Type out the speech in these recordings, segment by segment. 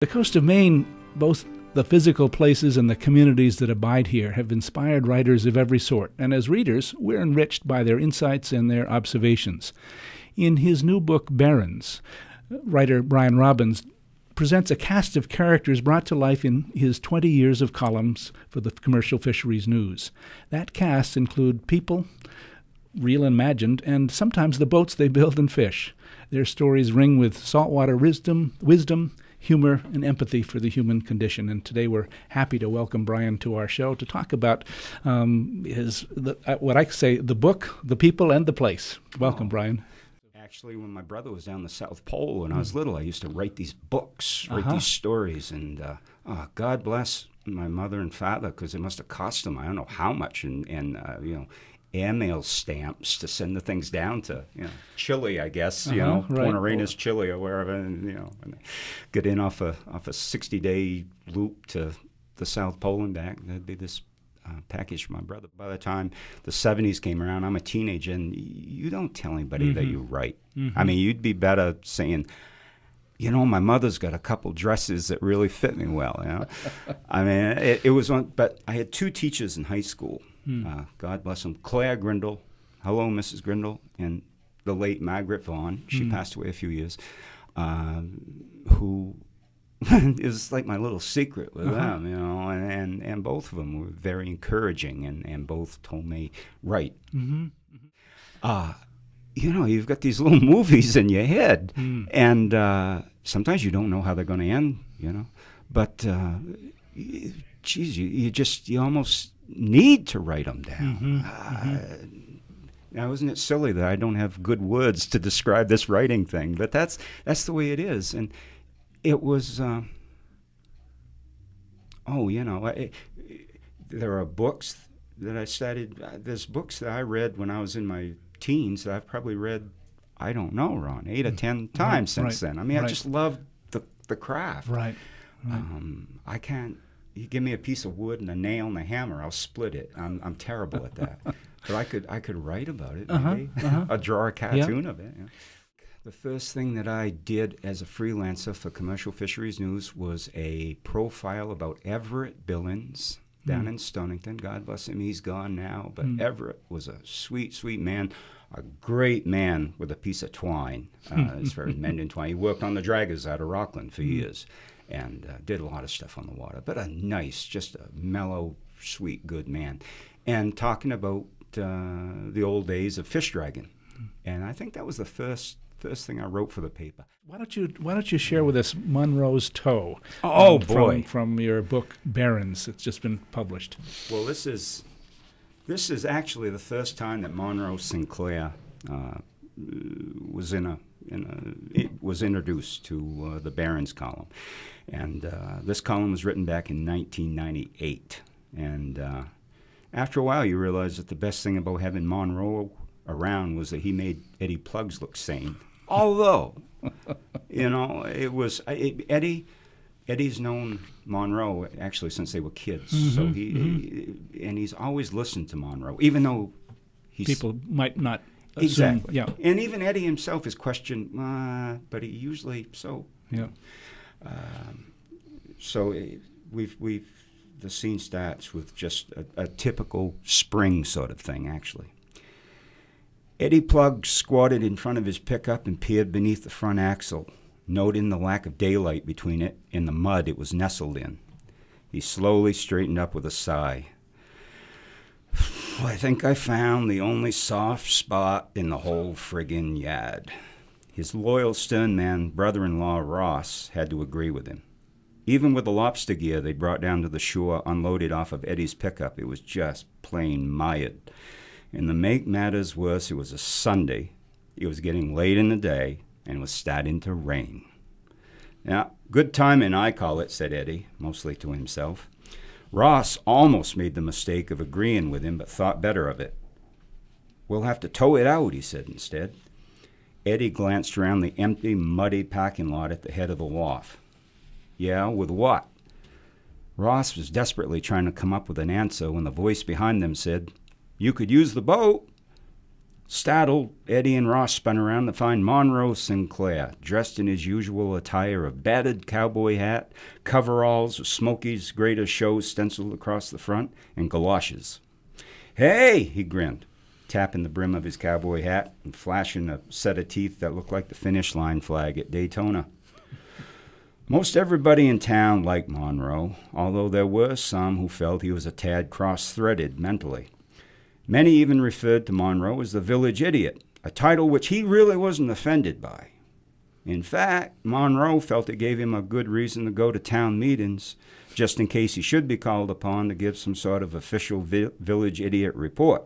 The coast of Maine, both the physical places and the communities that abide here, have inspired writers of every sort, and as readers, we're enriched by their insights and their observations. In his new book, Barons, writer Brian Robbins presents a cast of characters brought to life in his 20 years of columns for the Commercial Fisheries News. That cast include people, real and imagined, and sometimes the boats they build and fish. Their stories ring with saltwater wisdom, humor, and empathy for the human condition. And today we're happy to welcome Brian to our show to talk about what I say, the book, the people, and the place. Welcome, Brian. Actually, when my brother was down the South Pole when I was little, I used to write these books, write these stories, and God bless my mother and father, because it must have cost them, I don't know how much, and you know, airmail stamps to send the things down to, you know, Chile, I guess, you know, right. Point Arenas, Chile, or wherever, and you know, and get in off a 60-day loop to the South Pole and back. That'd be this package for my brother. By the time the 70s came around, I'm a teenager, and you don't tell anybody that you write. I mean, you'd be better saying, you know, my mother's got a couple dresses that really fit me well. You know, I mean, it was on. But I had two teachers in high school. God bless them. Claire Grindle, hello, Mrs. Grindle, and the late Margaret Vaughn. She passed away a few years. Who it was like my little secret with them, you know, and both of them were very encouraging, and both told me, right. You know, you've got these little movies in your head, and sometimes you don't know how they're going to end, you know. But, geez, you almost need to write them down. Now, isn't it silly that I don't have good words to describe this writing thing? But that's the way it is. And it was, you know, there are books that I studied. There's books that I read when I was in my teens that I've probably read, I don't know, Ron, 8 or 10 times since then. I mean, I just love the craft. I can't. You give me a piece of wood and a nail and a hammer, I'll split it. I'm terrible at that. But I could write about it, maybe. I'll draw a cartoon of it. Yeah. The first thing that I did as a freelancer for Commercial Fisheries News was a profile about Everett Billings down in Stonington. God bless him, he's gone now. But Everett was a sweet, sweet man, a great man with a piece of twine, as far as mending twine. He worked on the draggers out of Rockland for years, and did a lot of stuff on the water. But a nice, just a mellow, sweet, good man. And talking about the old days of fish dragging. And I think that was the first thing I wrote for the paper. Why don't you share with us Monroe's Toe? Boy, from your book Barons. It's just been published. Well, this is actually the first time that Monroe Sinclair was was introduced to the Barons column, and this column was written back in 1998. And after a while, you realize that the best thing about having Monroe around was that he made Eddie Pluggs look sane. Although, you know, Eddie's known Monroe actually since they were kids. So he's always listened to Monroe, even though people might not assume. Exactly. Yeah. And even Eddie himself is questioned, but he usually the scene starts with just a typical spring sort of thing, actually. Eddie Pluggs squatted in front of his pickup and peered beneath the front axle, noting the lack of daylight between it and the mud it was nestled in. He slowly straightened up with a sigh. I think I found the only soft spot in the whole friggin' yard. His loyal sternman brother-in-law Ross had to agree with him. Even with the lobster gear they brought down to the shore unloaded off of Eddie's pickup, it was just plain mired. And to make matters worse, it was a Sunday. It was getting late in the day, and it was starting to rain. Now, good timing, I call it, said Eddie, mostly to himself. Ross almost made the mistake of agreeing with him, but thought better of it. We'll have to tow it out, he said instead. Eddie glanced around the empty, muddy parking lot at the head of the wharf. Yeah, with what? Ross was desperately trying to come up with an answer when the voice behind them said, You could use the boat. Startled, Eddie and Ross spun around to find Monroe Sinclair, dressed in his usual attire of battered cowboy hat, coveralls with Smokey's Greatest Show stenciled across the front, and galoshes. "Hey," he grinned, tapping the brim of his cowboy hat and flashing a set of teeth that looked like the finish line flag at Daytona. Most everybody in town liked Monroe, although there were some who felt he was a tad cross-threaded mentally. Many even referred to Monroe as the village idiot, a title which he really wasn't offended by. In fact, Monroe felt it gave him a good reason to go to town meetings, just in case he should be called upon to give some sort of official village idiot report.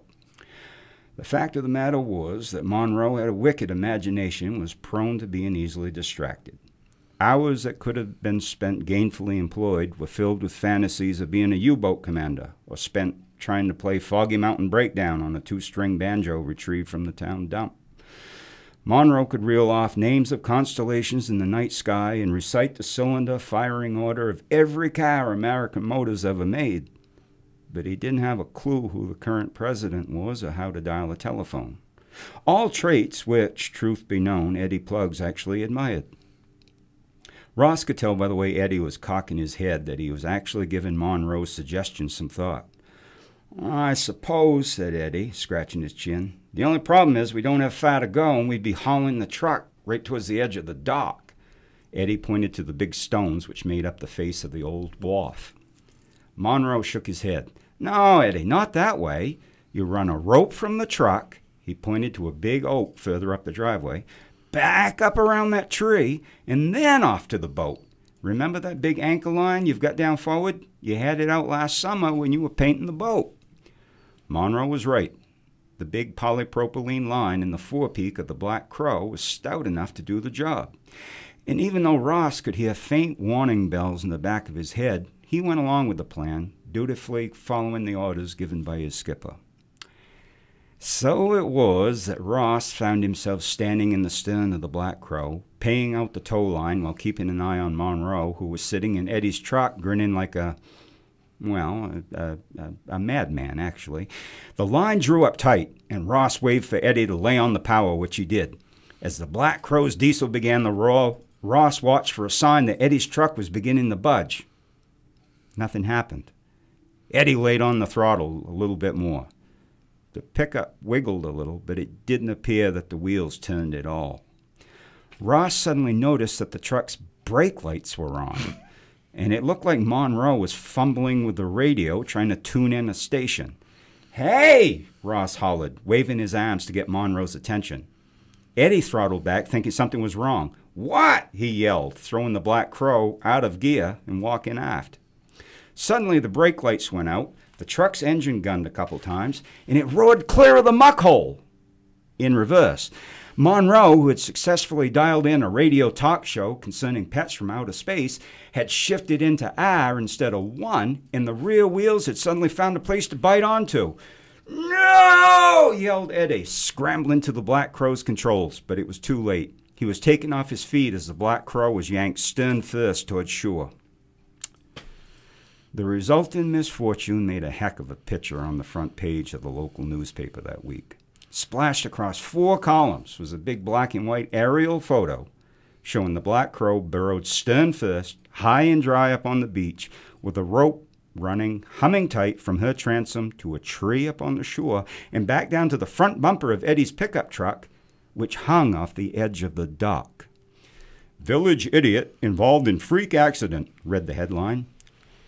The fact of the matter was that Monroe had a wicked imagination and was prone to being easily distracted. Hours that could have been spent gainfully employed were filled with fantasies of being a U-boat commander, or spent trying to play Foggy Mountain Breakdown on a 2-string banjo retrieved from the town dump. Monroe could reel off names of constellations in the night sky and recite the cylinder firing order of every car American Motors ever made. But he didn't have a clue who the current president was or how to dial a telephone. All traits which, truth be known, Eddie Pluggs actually admired. Ross could tell by the way Eddie was cocking his head that he was actually giving Monroe's suggestion some thought. "I suppose," said Eddie, scratching his chin, "the only problem is we don't have far to go and we'd be hauling the truck right towards the edge of the dock." Eddie pointed to the big stones which made up the face of the old wharf. Monroe shook his head. "No, Eddie, not that way. You run a rope from the truck," he pointed to a big oak further up the driveway, "back up around that tree, and then off to the boat. Remember that big anchor line you've got down forward? You had it out last summer when you were painting the boat." Monroe was right. The big polypropylene line in the forepeak of the Black Crow was stout enough to do the job. And even though Ross could hear faint warning bells in the back of his head, he went along with the plan, dutifully following the orders given by his skipper. So it was that Ross found himself standing in the stern of the Black Crow, paying out the tow line while keeping an eye on Monroe, who was sitting in Eddie's truck grinning like a madman, actually. The line drew up tight, and Ross waved for Eddie to lay on the power, which he did. As the Black Crow's diesel began to roar, Ross watched for a sign that Eddie's truck was beginning to budge. Nothing happened. Eddie laid on the throttle a little bit more. The pickup wiggled a little, but it didn't appear that the wheels turned at all. Ross suddenly noticed that the truck's brake lights were on, and it looked like Monroe was fumbling with the radio trying to tune in a station. "Hey!" Ross hollered, waving his arms to get Monroe's attention. Eddie throttled back, thinking something was wrong. "What?" he yelled, throwing the Black Crow out of gear and walking aft. Suddenly the brake lights went out, the truck's engine gunned a couple times, and it roared clear of the muck hole. In reverse, Monroe, who had successfully dialed in a radio talk show concerning pets from outer space, had shifted into R instead of 1, and the rear wheels had suddenly found a place to bite onto. "No!" yelled Eddie, scrambling to the Black Crow's controls, but it was too late. He was taken off his feet as the Black Crow was yanked stern first towards shore. The resulting misfortune made a heck of a picture on the front page of the local newspaper that week. Splashed across 4 columns was a big black and white aerial photo showing the Black Crow burrowed stern first, high and dry up on the beach, with a rope running, humming tight from her transom to a tree up on the shore and back down to the front bumper of Eddie's pickup truck, which hung off the edge of the dock. "Village idiot involved in freak accident," read the headline.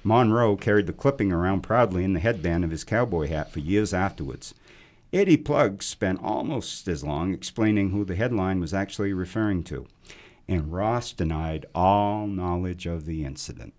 Monroe carried the clipping around proudly in the headband of his cowboy hat for years afterwards. Eddie Pluggs spent almost as long explaining who the headline was actually referring to, and Ross denied all knowledge of the incident.